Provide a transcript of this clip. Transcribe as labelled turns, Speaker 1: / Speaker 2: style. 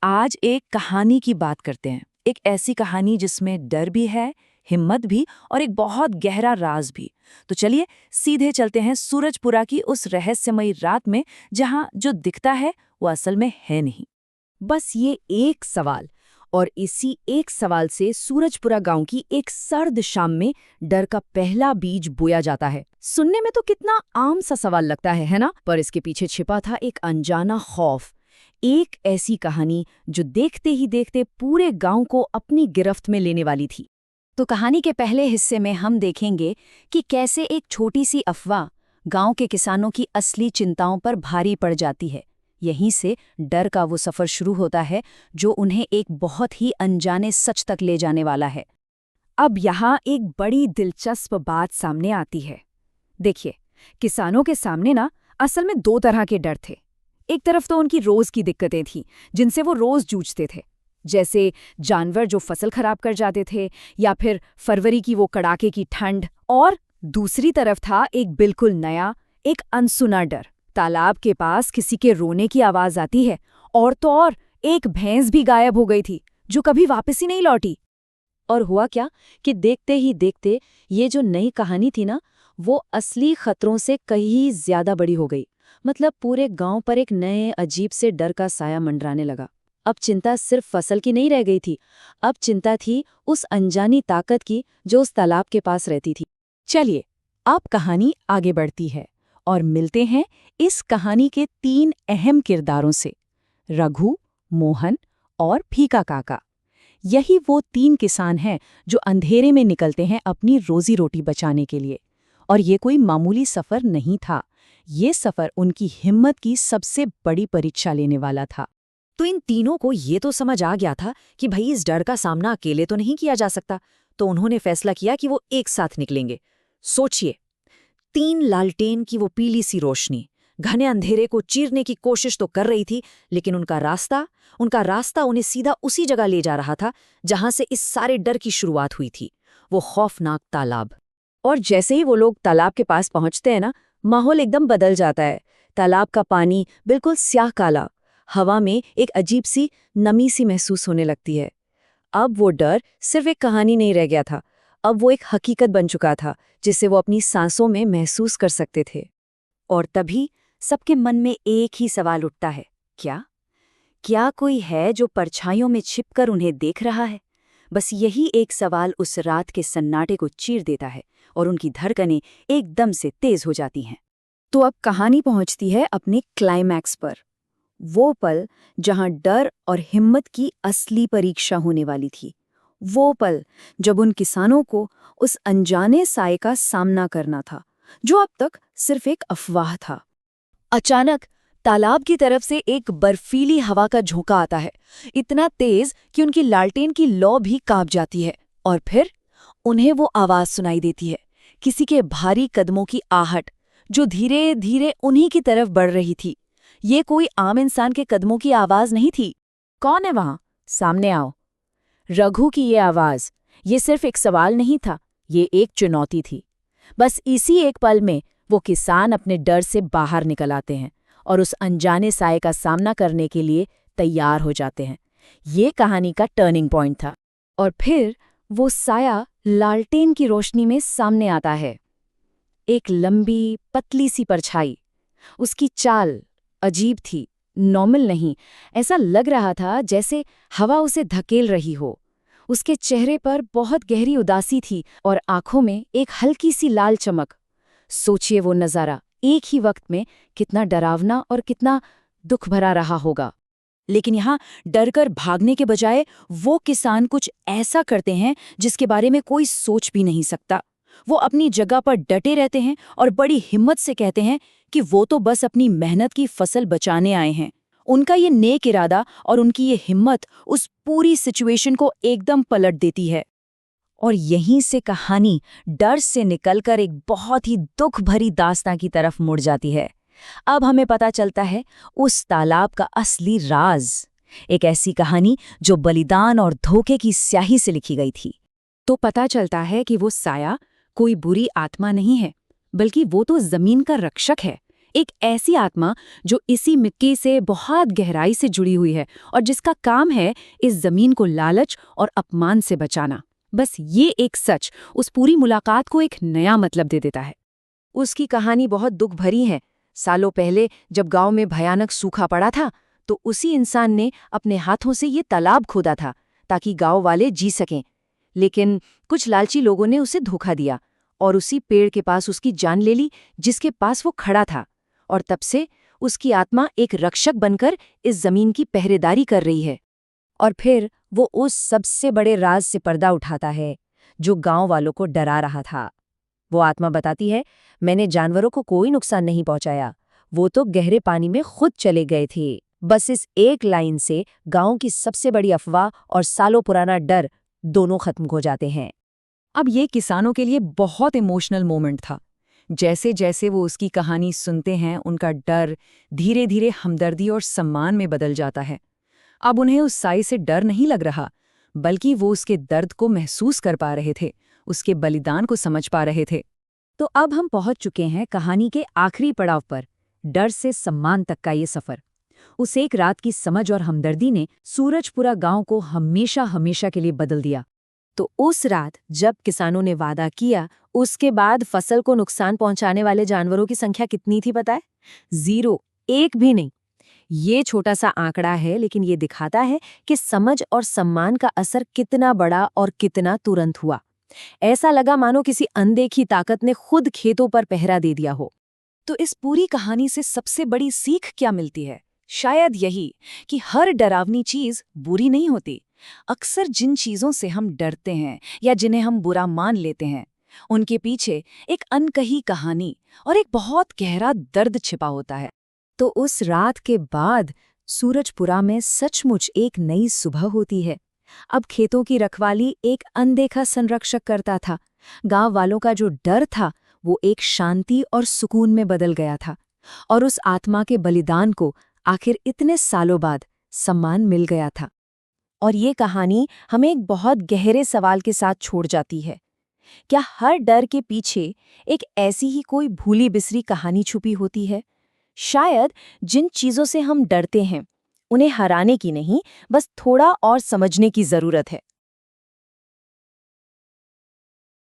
Speaker 1: आज एक कहानी की बात करते हैं। एक ऐसी कहानी जिसमें डर भी है, हिम्मत भी और एक बहुत गहरा राज भी। तो चलिए सीधे चलते हैं सूरजपुरा की उस रहस्यमयी रात में, जहां जो दिखता है वो असल में है नहीं।
Speaker 2: बस ये एक सवाल, और इसी एक सवाल से सूरजपुरा गांव की एक सर्द शाम में डर का पहला बीज बोया जाता है। सुनने में तो कितना आम सा सवाल लगता है ना? पर इसके पीछे छिपा था एक अनजाना खौफ, एक ऐसी कहानी जो देखते ही देखते पूरे गांव को अपनी गिरफ्त में लेने वाली थी। तो कहानी के पहले हिस्से में हम देखेंगे कि कैसे एक छोटी सी अफवाह गांव के किसानों की असली चिंताओं पर भारी पड़ जाती है। यहीं से डर का वो सफ़र शुरू होता है जो उन्हें एक बहुत ही अनजाने सच तक ले जाने वाला है। अब यहाँ एक बड़ी दिलचस्प बात सामने आती है। देखिए, किसानों के सामने ना असल में दो तरह के डर थे। एक तरफ तो उनकी रोज़ की दिक्कतें थीं, जिनसे वो रोज़ जूझते थे, जैसे जानवर जो फसल खराब कर जाते थे या फिर फरवरी की वो कड़ाके की ठंड। और दूसरी तरफ था एक बिल्कुल नया, एक अनसुना डर। तालाब के पास किसी के रोने की आवाज आती है, और तो और एक भैंस भी गायब हो गई थी जो कभी वापस ही नहीं लौटी। और हुआ क्या कि देखते ही देखते ये जो नई कहानी थी ना, वो असली खतरों से कहीं ज्यादा बड़ी हो गई। मतलब पूरे गांव पर एक नए अजीब से डर का साया मंडराने लगा। अब चिंता सिर्फ फसल की नहीं रह गई थी, अब चिंता थी उस अनजानी ताकत की जो उस तालाब के पास रहती थी। चलिए, अब कहानी आगे बढ़ती है और मिलते हैं इस कहानी के 3 अहम किरदारों से, रघु, मोहन और फीका काका। यही वो 3 किसान हैं जो अंधेरे में निकलते हैं अपनी रोजी रोटी बचाने के लिए। और ये कोई मामूली सफर नहीं था, ये सफर उनकी हिम्मत की सबसे बड़ी परीक्षा लेने वाला था। तो इन तीनों को ये तो समझ आ गया था कि भाई इस डर का सामना अकेले तो नहीं किया जा सकता, तो उन्होंने फैसला किया कि वो एक साथ निकलेंगे। सोचिए, 3 लालटेन की वो पीली सी रोशनी घने अंधेरे को चीरने की कोशिश तो कर रही थी, लेकिन उनका रास्ता उन्हें सीधा उसी जगह ले जा रहा था जहां से इस सारे डर की शुरुआत हुई थी, वो खौफनाक तालाब। और जैसे ही वो लोग तालाब के पास पहुंचते हैं ना, माहौल एकदम बदल जाता है। तालाब का पानी बिल्कुल स्याह काला, हवा में एक अजीब सी नमी सी महसूस होने लगती है। अब वो डर सिर्फ एक कहानी नहीं रह गया था, अब वो एक हकीकत बन चुका था जिसे वो अपनी सांसों में महसूस कर सकते थे। और तभी सबके मन में एक ही सवाल उठता है, क्या कोई है जो परछाइयों में छिपकर उन्हें देख रहा है? बस यही एक सवाल उस रात के सन्नाटे को चीर देता है और उनकी धड़कनें एकदम से तेज हो जाती हैं। तो अब कहानी पहुंचती है अपने क्लाइमैक्स पर, वो पल जहां डर और हिम्मत की असली परीक्षा होने वाली थी। वो पल जब उन किसानों को उस अनजाने साए का सामना करना था जो अब तक सिर्फ एक अफवाह था। अचानक तालाब की तरफ से एक बर्फीली हवा का झोंका आता है, इतना तेज कि उनकी लालटेन की लौ भी कांप जाती है। और फिर उन्हें वो आवाज सुनाई देती है, किसी के भारी कदमों की आहट जो धीरे धीरे उन्हीं की तरफ बढ़ रही थी। ये कोई आम इंसान के कदमों की आवाज नहीं थी। कौन है वहां? सामने आओ। रघु की ये आवाज, ये सिर्फ एक सवाल नहीं था, ये एक चुनौती थी। बस इसी एक पल में वो किसान अपने डर से बाहर निकल आते हैं और उस अनजाने साए का सामना करने के लिए तैयार हो जाते हैं। ये कहानी का टर्निंग पॉइंट था। और फिर वो साया लालटेन की रोशनी में सामने आता है, एक लंबी पतली सी परछाई। उसकी चाल अजीब थी, नॉर्मल नहीं। ऐसा लग रहा था जैसे हवा उसे धकेल रही हो। उसके चेहरे पर बहुत गहरी उदासी थी और आंखों में एक हल्की सी लाल चमक। सोचिए वो नज़ारा एक ही वक्त में कितना डरावना और कितना दुख भरा रहा होगा। लेकिन यहाँ डरकर भागने के बजाय वो किसान कुछ ऐसा करते हैं जिसके बारे में कोई सोच भी नहीं सकता। वो अपनी जगह पर डटे रहते हैं और बड़ी हिम्मत से कहते हैं कि वो तो बस अपनी मेहनत की फसल बचाने आए हैं। उनका ये नेक इरादा और उनकी ये हिम्मत उस पूरी सिचुएशन को एकदम पलट देती है। और यहीं से कहानी डर से निकलकर एक बहुत ही दुख भरी दास्तां की तरफ मुड़ जाती है। अब हमें पता चलता है उस तालाब का असली राज, एक ऐसी कहानी जो बलिदान और धोखे की स्याही से लिखी गई थी। तो पता चलता है कि वो साया कोई बुरी आत्मा नहीं है, बल्कि वो तो जमीन का रक्षक है, एक ऐसी आत्मा जो इसी मिट्टी से बहुत गहराई से जुड़ी हुई है और जिसका काम है इस जमीन को लालच और अपमान से बचाना। बस ये एक सच उस पूरी मुलाकात को एक नया मतलब दे देता है। उसकी कहानी बहुत दुख भरी है। सालों पहले जब गांव में भयानक सूखा पड़ा था, तो उसी इंसान ने अपने हाथों से ये तालाब खोदा था ताकि गांव वाले जी सकें। लेकिन कुछ लालची लोगों ने उसे धोखा दिया और उसी पेड़ के पास उसकी जान ले ली जिसके पास वो खड़ा था। और तब से उसकी आत्मा एक रक्षक बनकर इस जमीन की पहरेदारी कर रही है। और फिर वो उस सबसे बड़े राज से पर्दा उठाता है जो गांव वालों को डरा रहा था। वो आत्मा बताती है, मैंने जानवरों को कोई नुकसान नहीं पहुंचाया, वो तो गहरे पानी में खुद चले गए थे। बस इस एक लाइन से गांव की सबसे बड़ी अफवाह और सालों पुराना डर दोनों खत्म हो जाते हैं। अब ये किसानों के लिए बहुत इमोशनल मोमेंट था। जैसे जैसे वो उसकी कहानी सुनते हैं, उनका डर धीरे धीरे हमदर्दी और सम्मान में बदल जाता है। अब उन्हें उस साई से डर नहीं लग रहा, बल्कि वो उसके दर्द को महसूस कर पा रहे थे, उसके बलिदान को समझ पा रहे थे। तो अब हम पहुंच चुके हैं कहानी के आखिरी पड़ाव पर, डर से सम्मान तक का ये सफर। उस एक रात की समझ और हमदर्दी ने सूरजपुरा गांव को हमेशा हमेशा के लिए बदल दिया। तो उस रात जब किसानों ने वादा किया, उसके बाद फसल को नुकसान पहुंचाने वाले जानवरों की संख्या कितनी थी पता है? 0, एक भी नहीं। ये छोटा सा आंकड़ा है, लेकिन ये दिखाता है कि समझ और सम्मान का असर कितना बड़ा और कितना तुरंत हुआ। ऐसा लगा मानो किसी अनदेखी ताकत ने खुद खेतों पर पहरा दे दिया हो। तो इस पूरी कहानी से सबसे बड़ी सीख क्या मिलती है? शायद यही कि हर डरावनी चीज बुरी नहीं होती। अक्सर जिन चीजों से हम डरते हैं या जिन्हें हम बुरा मान लेते हैं, उनके पीछे एक अनकही कहानी और एक बहुत गहरा दर्द छिपा होता है। तो उस रात के बाद सूरजपुरा में सचमुच एक नई सुबह होती है। अब खेतों की रखवाली एक अनदेखा संरक्षक करता था। गांव वालों का जो डर था वो एक शांति और सुकून में बदल गया था। और उस आत्मा के बलिदान को आखिर इतने सालों बाद सम्मान मिल गया था। और ये कहानी हमें एक बहुत गहरे सवाल के साथ छोड़ जाती है। क्या हर डर के पीछे एक ऐसी ही कोई भूली बिसरी कहानी छुपी होती है? शायद जिन चीजों से हम डरते हैं, उन्हें हराने की नहीं, बस थोड़ा और समझने की जरूरत है।